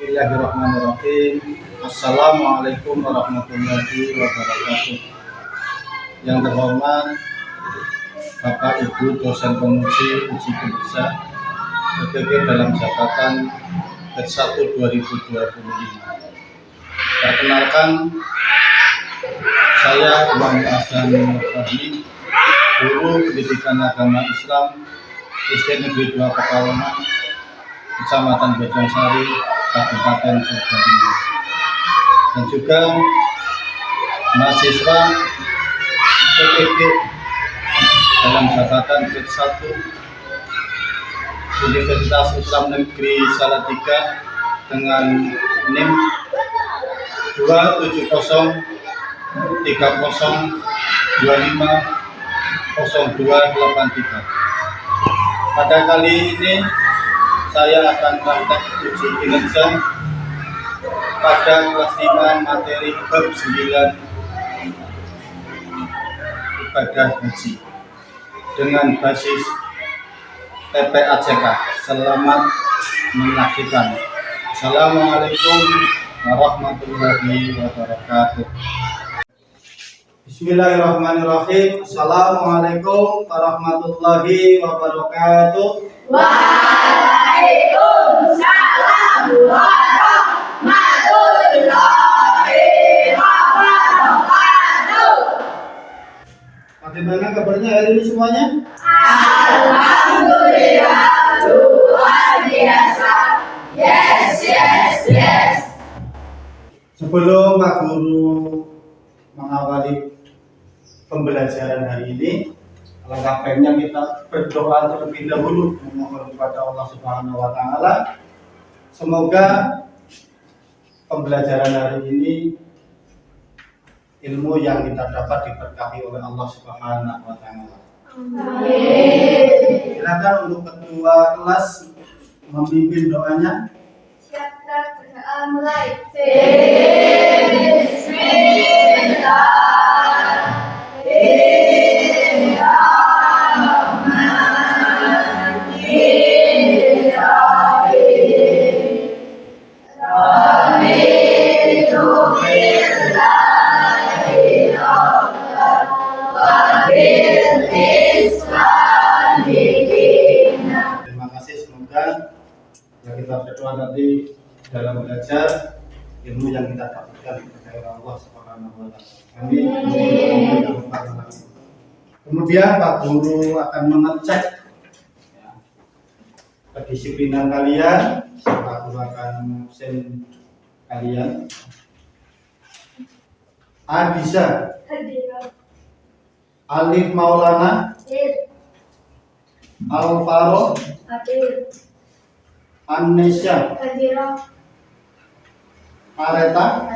Bismillahirrahmanirrahim. Assalamualaikum warahmatullahi wabarakatuh. Yang terhormat Bapak Ibu dosen penguji uji bahasa PPG dalam jabatan Batch 1 2025. Perkenalkan, saya Imam Hasan Fahmi, Guru Pendidikan Agama Islam SD Negeri 2 Pekalongan, Kecamatan Bojongsari, Kabupaten Purbalingga, dan juga mahasiswa PPG dalam jabatan Batch 1 Universitas Islam Negeri Salatiga dengan NIM 27030250283. Pada kali ini saya akan praktek uji kinerja pada kelas 5 materi bab 9 ibadah haji dengan basis TPAJK. Selamat menyaksikan. Assalamualaikum warahmatullahi wabarakatuh. Bismillahirrahmanirrahim. Assalamualaikum warahmatullahi wabarakatuh. Waalaikumsalam warahmatullahi wabarakatuh. Bagaimana kabarnya hari ini semuanya? Alhamdulillah, luar biasa. Yes. Sebelum Pak Guru mengawali pembelajaran hari ini, alangkah baiknya kita berdoa terlebih dahulu memohon kepada Allah Subhanahu wa Ta'ala. Semoga pembelajaran hari ini ilmu yang kita dapat diberkahi oleh Allah Subhanahu wa Ta'ala. Amin. Silakan untuk ketua kelas memimpin doanya. Siap, berdoa mulai. Terima kasih, semoga yang kita berdoa nanti dalam belajar ilmu yang kita dapatkan dari Allah Subhanahu wa Ta'ala. Amin. Kemudian Pak Guru akan mengecek kedisiplinan kalian. Pak Guru akan absen kalian. Adisa, Alif Maulana, Alvaro, Anesya, Areta,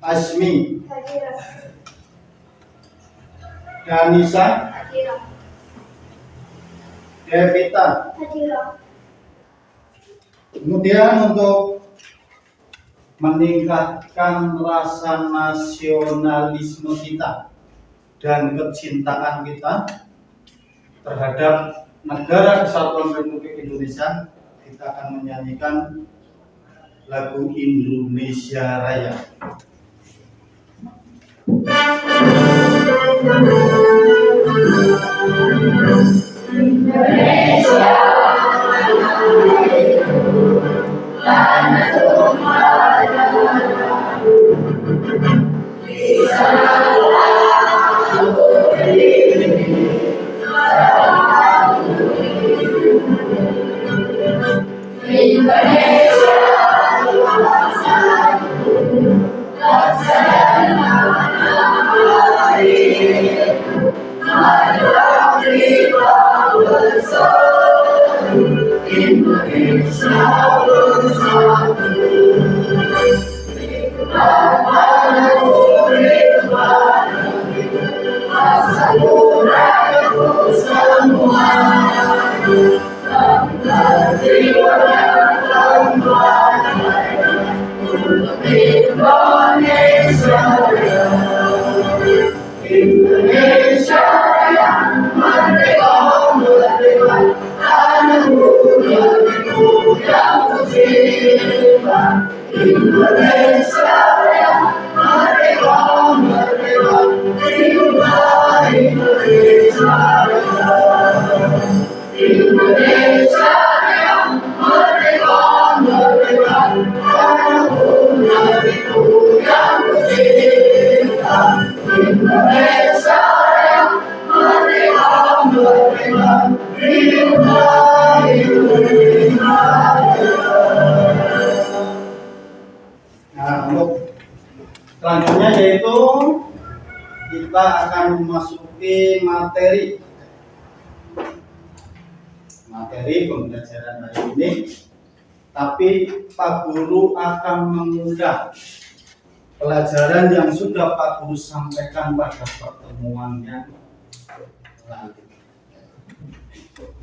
Asmi, Danisa, Devita. Kemudian untuk meningkatkan rasa nasionalisme kita dan kecintaan kita terhadap negara Kesatuan Republik Indonesia, kita akan menyanyikan lagu Indonesia Raya. Indonesia tanah tumpah darah, di sana aku berdiri, Indonesia laksana hari, adalah kita bersatu, Indonesia bersatu. Indonesia yang merdeka, tanahku yang mulia. Indonesia yang merdeka, merdeka, jiwa Indonesia Raya. Indonesia yang merdeka, merdeka, karena negeriku yang tercinta. Indonesia yang merdeka, merdeka, jiwa Indonesia Raya. Nah, untuk selanjutnya yaitu kita akan memasuki materi pembelajaran hari ini. Tapi Pak Guru akan mengundang pelajaran yang sudah Pak Guru sampaikan pada pertemuan yang lalu,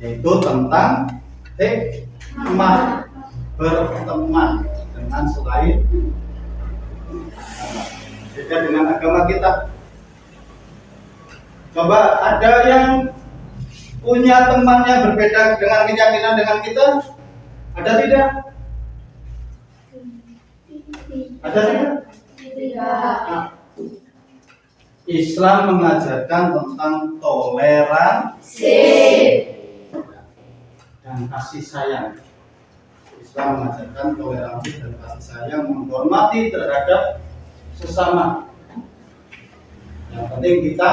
yaitu tentang hikmah berteman dengan selain beda dengan agama kita. Coba ada yang punya teman yang berbeda dengan keyakinan dengan kita? Ada tidak? Ada tidak? Nah, Islam mengajarkan tentang toleransi dan kasih sayang. Islam mengajarkan toleransi dan kasih sayang, menghormati terhadap sesama. Yang penting kita,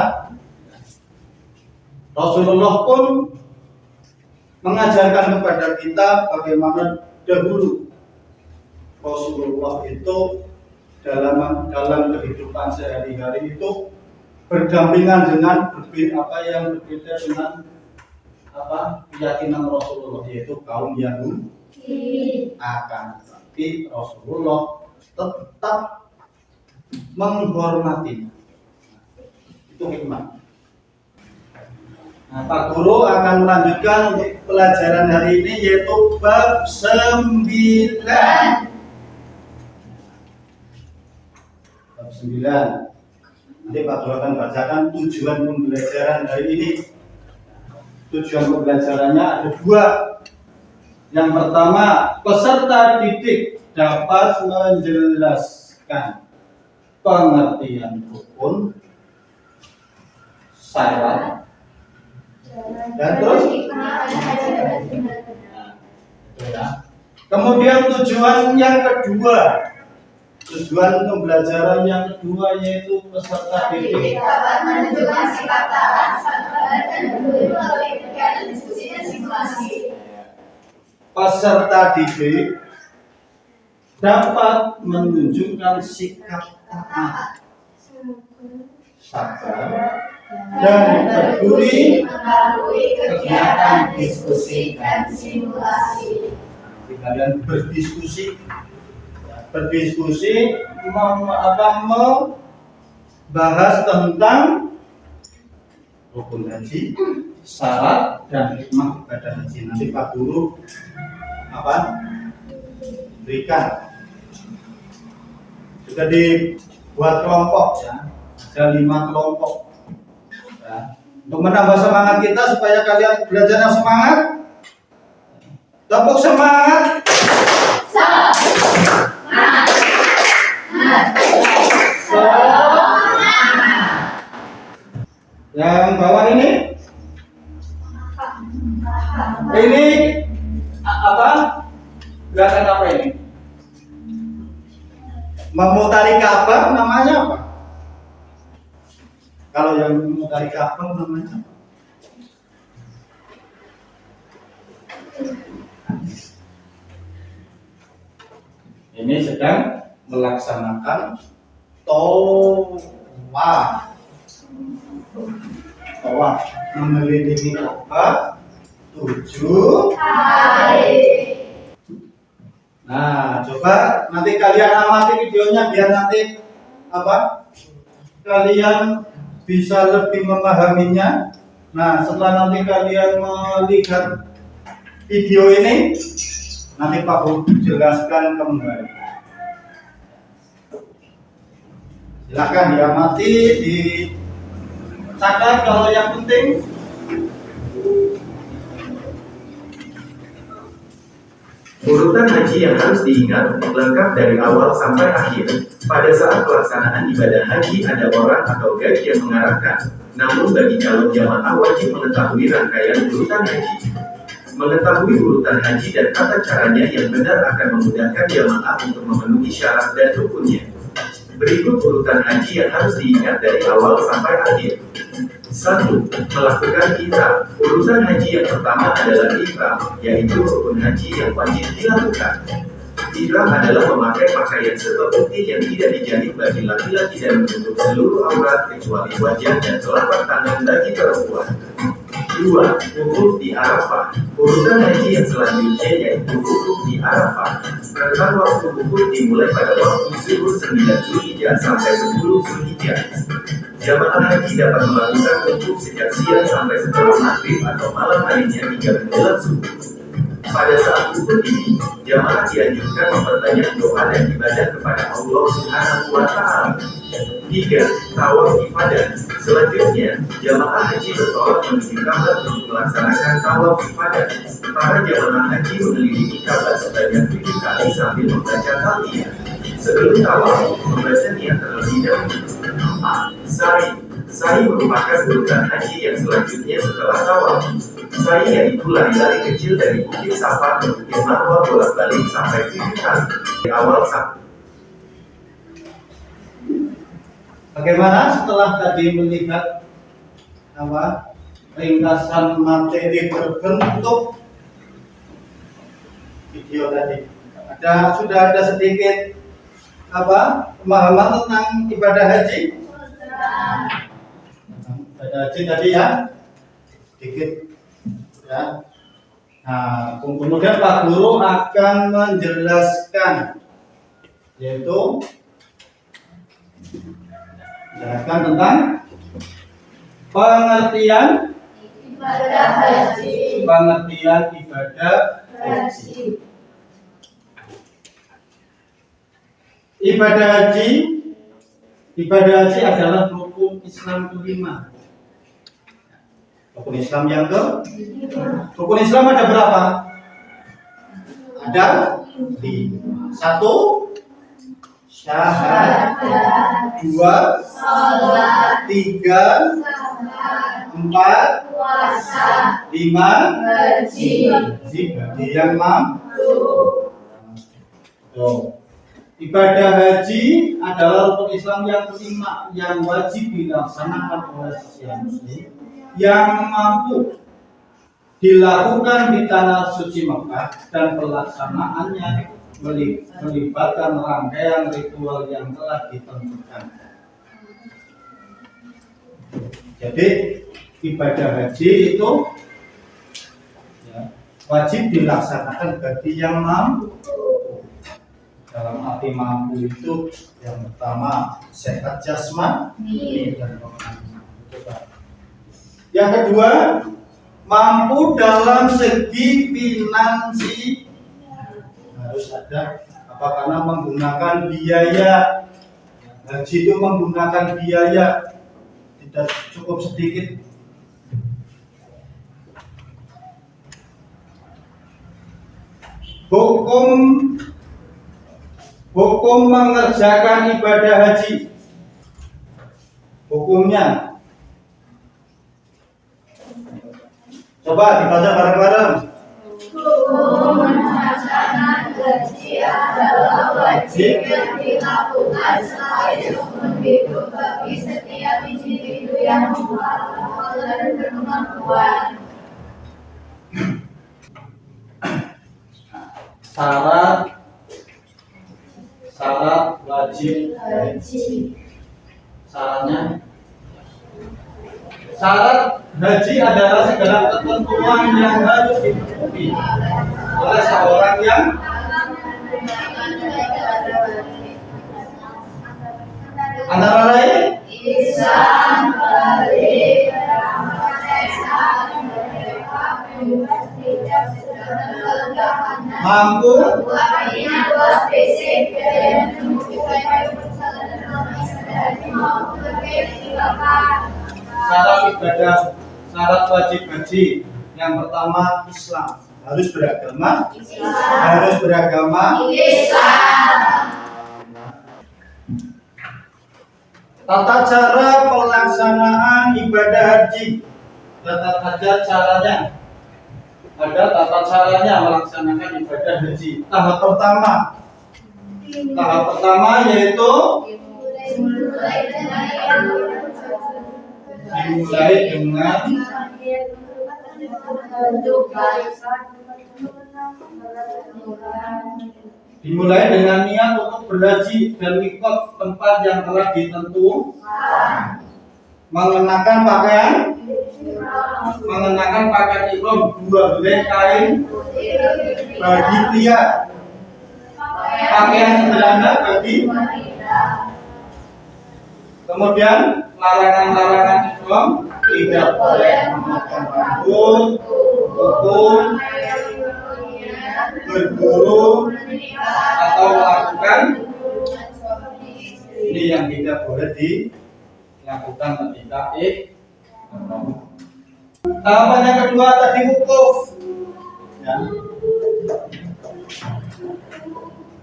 Rasulullah pun mengajarkan kepada kita bagaimana dahulu Rasulullah itu dalam kehidupan sehari-hari itu berdampingan dengan apa yang berbeda dengan keyakinan Rasulullah, yaitu kaum Yahudi. Akan tetapi Rasulullah tetap menghormati. Itu hikmah. Nah, Pak Guru akan melanjutkan untuk pelajaran hari ini, yaitu bab 9. Bab 9. Nanti Pak Guru akan bacakan tujuan pembelajaran hari ini. Tujuan pembelajarannya ada 2. Yang pertama, peserta didik dapat menjelaskan pengertian rukun, syarat, dan terus kemudian tujuan yang kedua, tujuan pembelajaran yang kedua yaitu peserta didik dapat menunjukkan sikap taat, sabar, dan peduli melalui kegiatan diskusi dan simulasi. Peserta didik dapat menunjukkan sikap taat, sabar, dan peduli melalui kegiatan diskusi dan simulasi. Kalian berdiskusi membahas tentang rukun haji, syarat, dan hikmah ibadah haji. Nanti Pak Guru berikan, sudah dibuat kelompok ya, ada 5 kelompok ya. Untuk menambah semangat kita supaya kalian belajarnya semangat, tepuk semangat. Yang bawah ini apa? Gerakan apa ini? Memutari Ka'bah namanya apa? Kalau yang memutari Ka'bah namanya apa? Ini sedang melaksanakan tawaf. Tawaf mengelilingi Ka'bah 7 hari. Nah, coba nanti kalian amati videonya biar nanti kalian bisa lebih memahaminya. Nah, setelah nanti kalian melihat video ini, nanti Pak Guru jelaskan kembali. Silakan diamati, dicatat kalau yang penting. Urutan haji yang harus diingat lengkap dari awal sampai akhir. Pada saat pelaksanaan ibadah haji ada orang atau guide yang mengarahkan. Namun bagi calon jamaah wajib mengetahui rangkaian urutan haji. Mengetahui urutan haji dan tata caranya yang benar akan memudahkan jamaah untuk memenuhi syarat dan rukunnya. Berikut urutan haji yang harus diingat dari awal sampai akhir. 1. Melakukan ihram. Urutan haji yang pertama adalah ihram, yaitu rukun haji yang wajib dilakukan. Ihram adalah memakai pakaian serba putih yang tidak dijahit bagi laki-laki dan menutup seluruh aurat kecuali wajah dan telapak tangan bagi perempuan. 2. Wukuf di Arafah. Urutan haji yang selanjutnya yaitu wukuf di Arafah. Rentang waktu wukuf dimulai pada waktu zuhur 9 Zulhijjah sampai 10 Zulhijjah. Jamaah haji dapat melakukan wukuf sejak siang sampai setelah maghrib atau malam harinya hingga menjelang subuh. Pada saat wukuf ini, jamaah dianjurkan memperbanyak doa dan ibadah kepada Allah Subhanahu wa Ta'ala. 3. Tawaf ifadah. Selanjutnya, jamaah haji bertolak menuju Ka'bah untuk melaksanakan tawaf ifadah. Para jamaah haji mengelilingi Ka'bah sebanyak 7 kali sambil membaca talbiyah. Sebelum tawaf, membaca niat terlebih dahulu. 4. Sa'i. Sa'i merupakan urutan haji yang selanjutnya setelah tawaf. Sa'i yaitu lari-lari kecil dari Bukit Safa ke Bukit Marwah bolak-balik sampai 7 kali. Di awal Sa'i. Bagaimana setelah tadi melihat ringkasan materi berbentuk video tadi, sudah ada sedikit pemahaman tentang ibadah haji? Ibadah haji tadi ya, sedikit ya. Nah, kemudian Pak Guru akan menjelaskan, yaitu menjelaskan tentang pengertian Ibadah haji. pengertian ibadah haji. Ibadah haji adalah rukun Islam kelima. Rukun Islam yang rukun Islam ada berapa? Ada 5. 1. Syahadat. 2. Salat. 3. 4. Puasa. 5. Haji. Bagi yang mampu. Ibadah haji adalah rukun Islam yang kelima yang wajib dilaksanakan oleh setiap muslim yang mampu dilakukan di tanah suci Mekah, dan pelaksanaannya melibatkan rangkaian ritual yang telah ditentukan. Jadi ibadah haji itu wajib dilaksanakan bagi yang mampu. Dalam arti mampu itu yang pertama sehat jasmani dan rohani. Yang kedua, mampu dalam segi finansi, harus ada karena menggunakan biaya. Haji itu menggunakan biaya, tidak cukup sedikit. Hukum mengerjakan ibadah haji. Hukumnya, coba dibaca bareng-bareng. Hukum melaksanakan haji adalah wajib yang dilakukan seumur hidup bagi setiap individu yang mampu dan berkemampuan. Syarat wajib haji. Syarat haji adalah segala ketentuan yang harus dipenuhi oleh seorang yang antara lain Islam, mampu, syarat wajib haji yang pertama Islam. Harus beragama. Islam. Harus beragama. Islam. Tata cara pelaksanaan ibadah haji. Tata caranya. Ada tata caranya melaksanakan ibadah haji. Tahap pertama yaitu dimulai dengan niat untuk berhaji dan mikot tempat yang telah ditentukan. Mengenakan pakaian ihram 2 helai kain bagi pria, pakaian sederhana bagi. Kemudian larangan-larangan ihram, tidak boleh memakan rambut, kuku, berburu, atau melakukan ini yang tidak boleh dilakukan ketika ihram. Tahapan yang kedua tadi wukuf. Ya.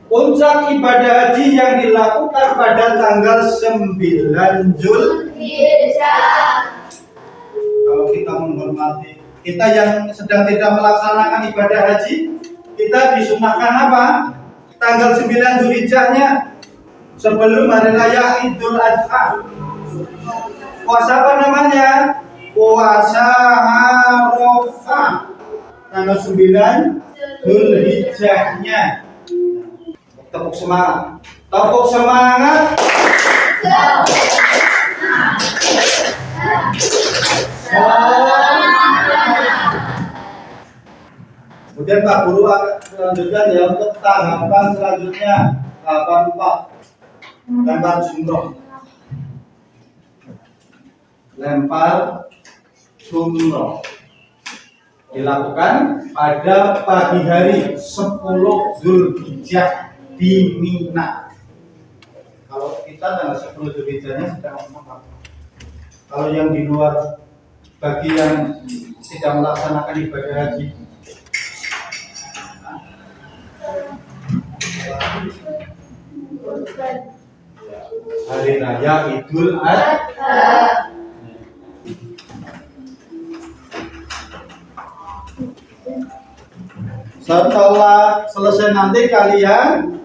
Puncak ibadah haji yang dilakukan pada tanggal 9 Zulhijjah. Kalau kita menghormati, kita yang sedang tidak melaksanakan ibadah haji, kita disunahkan apa? Tanggal 9 Zulhijjahnya sebelum hari raya Idul Adha. Puasa apa namanya? Puasa Arafah. Tanggal 9 Zulhijjahnya. Tepuk semangat. Tepuk semangat. Kemudian Pak Guru akan melanjutkan ya untuk tahapan selanjutnya, tahapan 4, lempar jumroh. Lempar jumroh dilakukan pada pagi hari 10 Zulhijjah di Mina. Kalau kita tanggal 10 Zulhijjahnya sedang apa? Kalau yang di luar, bagi yang tidak melaksanakan ibadah haji, hari raya Idul Adha. Setelah selesai nanti kalian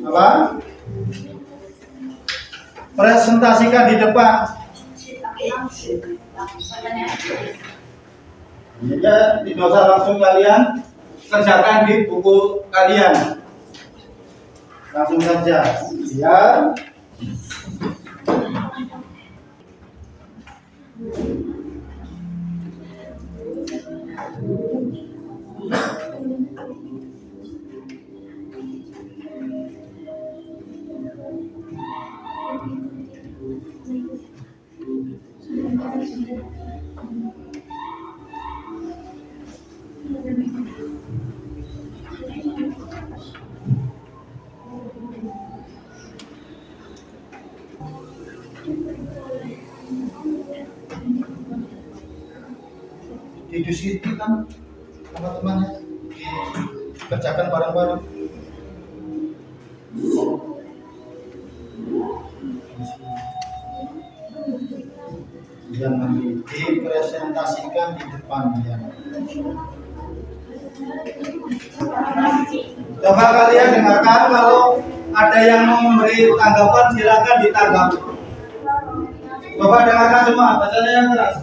apa? Presentasikan di depan. Ya, tidak usah langsung kalian kerjakan di buku kalian. Langsung saja. Ya. Didiskusikan kan teman-temannya, dikerjakan bareng-bareng. Dan nanti dipresentasikan di depan ya. Coba kalian dengarkan, kalau ada yang mau memberi tanggapan silakan ditanggapi. Coba dengarkan semua, bacanya yang keras.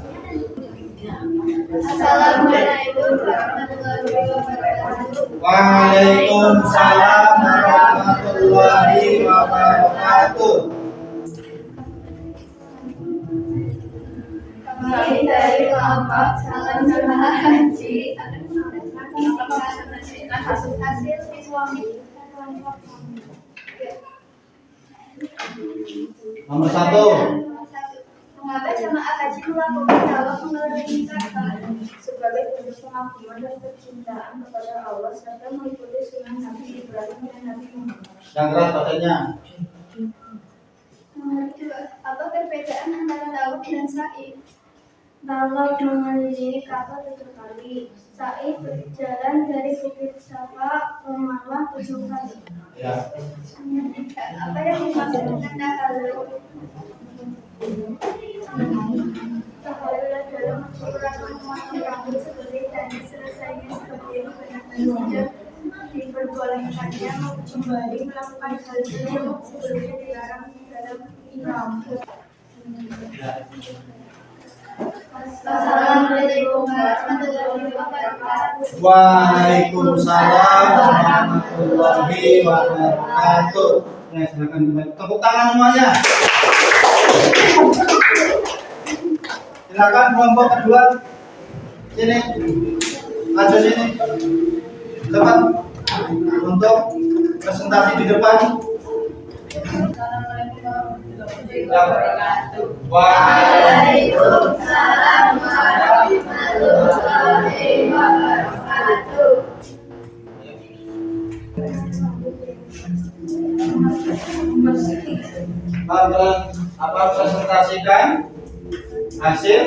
Assalamualaikum warahmatullahi wabarakatuh. Waalaikumsalam warahmatullahi wabarakatuh. Kami dari kelompok calon jemaah haji akan melaksanakan hasil siswa Nomor 1. Mengapa jemaah haji melakukan dakwah melalui kata sebagai bentuk pengakuan dan kecintaan kepada Allah serta mengikuti sunnah Nabi Ibrahim dan Nabi Muhammad. Yang keras bacanya. Nomor 2. Apa perbedaan antara dakwah dan sa'i? Kalau mengunjungi Ka'bah 7 kali, Sa'i berjalan dari Bukit Safa ke Marwah 7 kali. Ya. Apa yang dimaksud dengan tahalul? Tahalul adalah mencukurkan memotong rambut seperti tadi, selesainya seperti itu benar-benar diperbolehkannya kembali melakukan hal yang sebelumnya dilarang dalam ihram. Assalamualaikum warahmatullahi wabarakatuh. Waalaikumsalam warahmatullahi wabarakatuh. Ya, silakan tepuk tangan semuanya. Silakan kelompok kedua. Sini. Maju sini. Cepat untuk presentasi di depan. Waalaikumsalam warahmatullahi wabarakatuh. Apa presentasikan hasil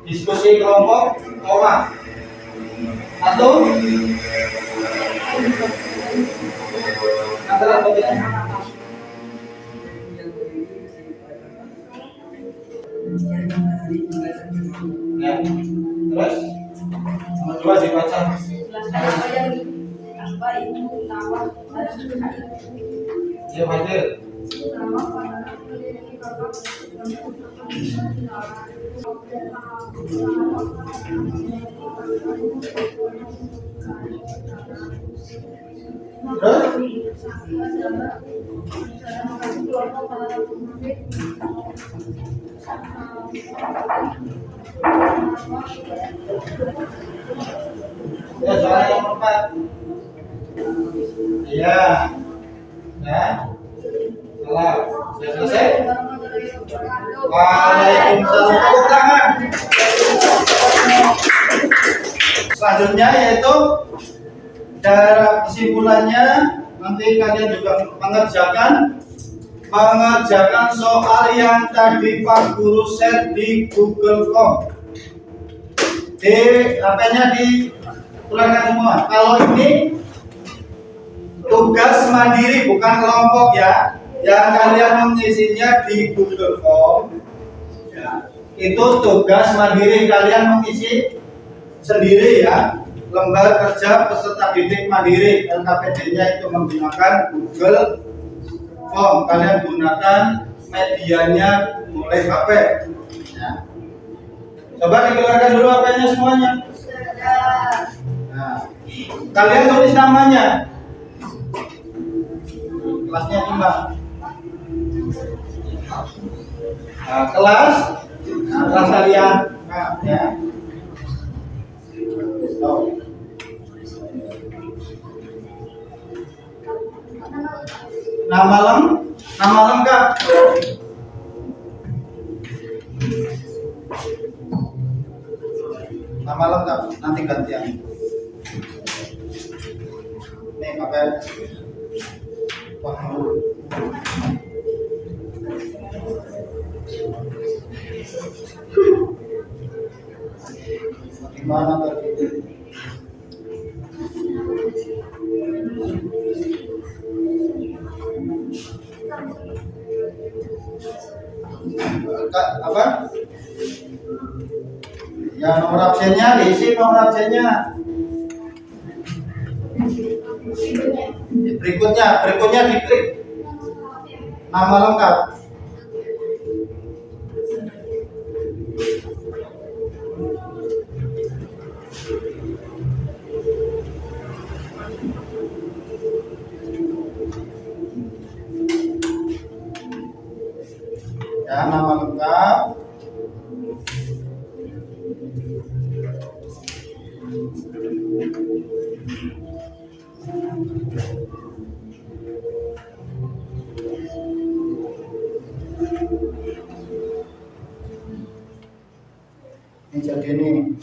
diskusi kelompok koma. 1 antara ya, terus nomor 2 dibaca. Ya, hadir. Ya, soal nomor 4. Iya. Ya. Salah. Sudah selesai? Waalaikumsalam. Tepuk tangan. Selanjutnya yaitu cara kesimpulannya nanti kalian juga mengerjakan soal yang tadi Pak Guru share di Google Form. Di HP-nya dituliskan semua. Kalau ini tugas mandiri bukan kelompok ya. Yang kalian mengisinya di Google Form. Ya. Itu tugas mandiri, kalian mengisi sendiri ya. Lembar kerja peserta didik mandiri LKPD-nya itu menggunakan Google Form. Kalian gunakan medianya mulai HP. Ya. Coba dikeluarkan dulu HP-nya semuanya. Nah, kalian tulis namanya. Kelasnya 5. Nah, kelas kalian. Nah, ya. Oh. Nama lengkap. Nama lengkap nanti gantian. Nih pakai gimana tadi? Apa? Ya, nomor absennya diisi nomor absennya. Berikutnya diklik nama lengkap. Ya, nama lengkap. Ini jadi ini.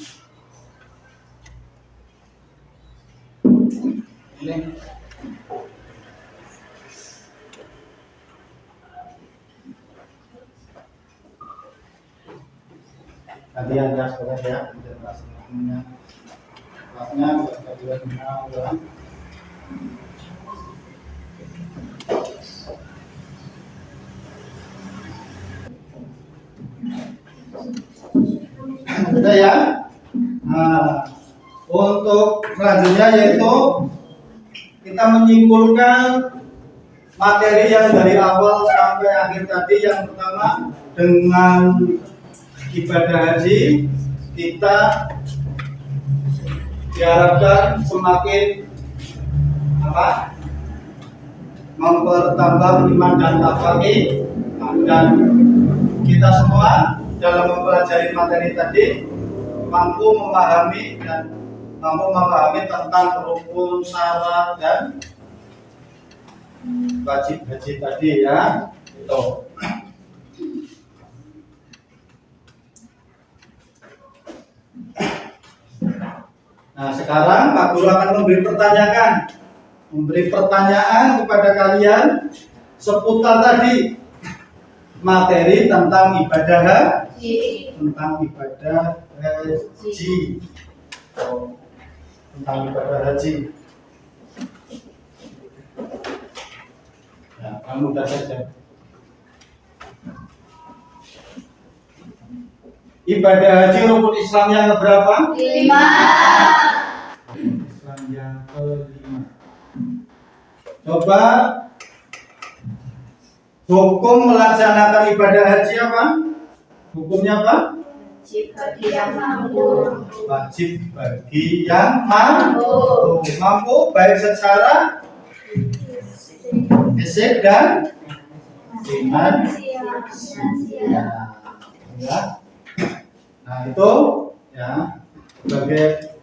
ya kelasnya ya. Sudah ya. Nah, untuk selanjutnya yaitu kita menyimpulkan materi yang dari awal sampai akhir tadi. Yang pertama, dengan ibadah haji kita diharapkan semakin mempertambah iman dan takwa, dan kita semua dalam mempelajari materi tadi mampu memahami tentang rukun, syarat dan wajib haji tadi ya. Itu. Nah, sekarang Pak Guru akan memberi pertanyaan kepada kalian seputar tadi materi tentang ibadah haji. Tentang ibadah haji. Ya, kamu mudah saja. Ibadah haji rukun Islam yang keberapa? 5. Islam yang kelima. Coba hukum melaksanakan ibadah haji apa? Hukumnya apa? Wajib bagi yang mampu. Wajib bagi yang mampu. Mampu baik secara fisik dan finansial. Ya. Nah itu ya sebagai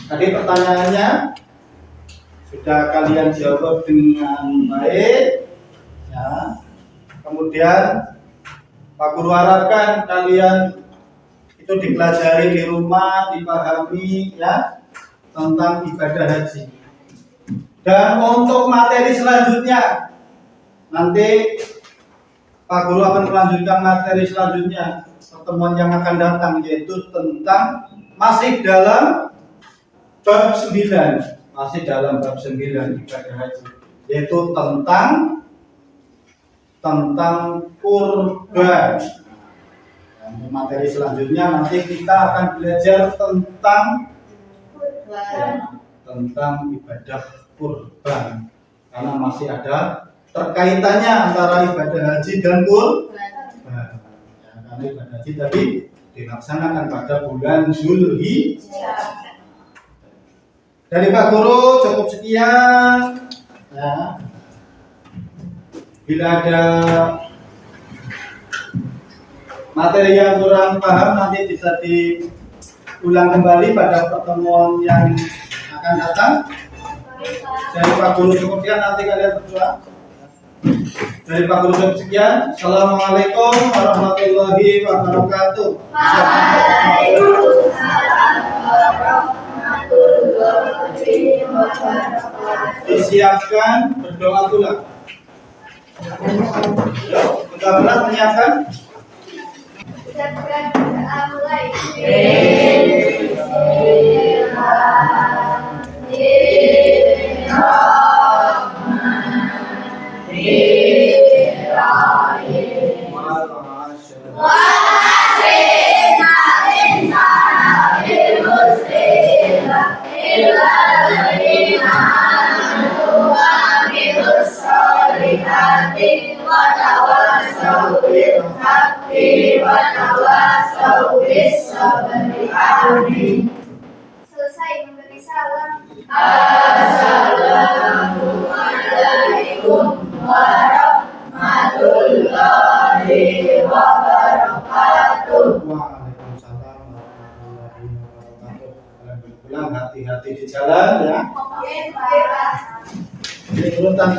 tadi pertanyaannya sudah kalian jawab dengan baik ya. Kemudian Pak Guru harapkan kalian itu dipelajari di rumah, dipahami ya tentang ibadah haji. Dan untuk materi selanjutnya nanti Pak Guru akan melanjutkan materi selanjutnya pertemuan yang akan datang, yaitu tentang masih dalam bab 9 ibadah haji, yaitu tentang kurban. Dan materi selanjutnya nanti kita akan belajar tentang ibadah kurban, karena masih ada terkaitannya antara ibadah haji dan kurban. Karena ibadah haji tadi dilaksanakan pada bulan Zulhijjah. Dari Pak Guru cukup sekian ya. Bila ada materi yang kurang paham nanti bisa diulang kembali pada pertemuan yang akan datang. Dari Pak Guru cukup sekian, nanti kalian berdua. Dari Pak Guru cukup sekian. Assalamualaikum warahmatullahi wabarakatuh. Waalaikumsalam warahmatullahi wabarakatuh. Disiapkan berdoa pula. Sudah benar menyiapkan? Ucapkan doa mulai. Selesai memberi salam. Assalamualaikum warahmatullahi wabarakatuh. Waalaikumsalam warahmatullahi wabarakatuh. Kalian berpulang hati-hati di jalan ya. Oke, Pak. Ini urutan.